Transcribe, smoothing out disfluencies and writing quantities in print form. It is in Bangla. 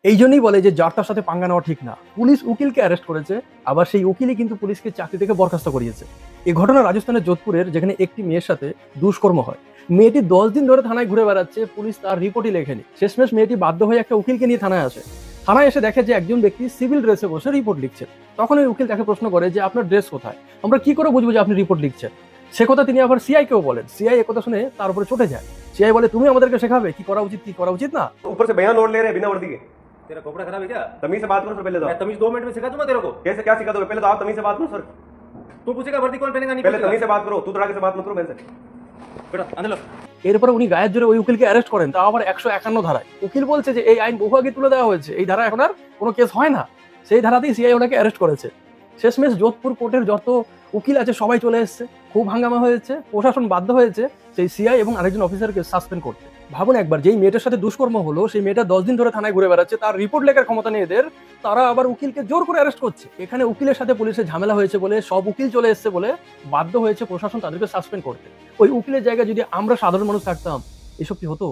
এই জন্যই বলে যে যার তার সাথে পাঙ্গা নেওয়া ঠিক না। পুলিশ উকিলকে অ্যারেস্ট করেছে, আবার সেই উকিলই কিন্তু পুলিশকে চাকরি থেকে বরখাস্ত করিয়েছে। এই ঘটনা রাজস্থানের যোধপুরের, যেখানে একটি মেয়ের সাথে দুষ্কর্ম হয়। মেয়েটি 10 দিন ধরে থানায় ঘুরে বেড়াচ্ছে, পুলিশ তার রিপোর্টই লেখেনি। শেষমেশ মেয়েটি বাধ্য হয়ে একটা উকিলকে নিয়ে থানায় আসে। থানায় এসে দেখে যে একজন ব্যক্তি সিভিল ড্রেসে বসে রিপোর্ট লিখছে। তখন ওই উকিল তাকে প্রশ্ন করে যে আপনার ড্রেস কোথায়, আমরা কি করে বুঝবো যে আপনি রিপোর্ট লিখছেন। সে কথা তিনি আবার সিআই কেও বলেন। সিআই একথা শুনে তার উপরে চটে যায়। সিআই বলে তুমি আমাদেরকে শেখাবে কি করা উচিত কি করা উচিত না। ऊपर से बयान नोट ले रहे हैं बिना वर्दी के। तेरा कपड़ा खराब है क्या? तमीज से बात करो सर, पहले तो मैं तमीज 2 मिनट में सिखा दूंगा तेरे को। कैसे क्या सिखा दोगे? पहले तो आप तमीज से बात करो सर। तू पूछेगा वर्दी कौन पहनेगा नहीं पहले पूछेगा? तमीज से बात करो, तू तड़ाके से बात मत करो मेरे से। बेटा अंदर लो। এরপরে উনি গায়ের জোরে ওই উকিলকে অ্যারেস্ট করেন, তা আবার 151 ধারায়। উকিল বলছে যে এই আইন বহু আগে তুলে দেওয়া হয়েছে, এই ধারা এখন আর কোনো কেস হয় না। সেই ধারাতেই সিআই ওনাকে অ্যারেস্ট করেছে। শেষমেশ যোধপুর কোর্টের যত উকিল আছে সবাই চলে এসেছে। খুব হাঙ্গামা হয়েছে, প্রশাসন বাধ্য হয়েছে সেই সিআই এবং আরেকজন অফিসারকে সাসপেন্ড করতে। ভাবুন একবার, যেই মেয়েটার সাথে দুষ্কর্ম হলো সেই মেয়েটা 10 দিন ধরে থানায় ঘুরে বেড়াচ্ছে, তার রিপোর্ট লেখার ক্ষমতা নেই এদের, তারা আবার উকিলকে জোর করে অ্যারেস্ট করছে। এখানে উকিলের সাথে পুলিশের ঝামেলা হয়েছে বলে, সব উকিল চলে এসেছে বলে বাধ্য হয়েছে প্রশাসন তাদেরকে সাসপেন্ড করতে। ওই উকিলের জায়গায় যদি আমরা সাধারণ মানুষ থাকতাম, এসব কি হতো?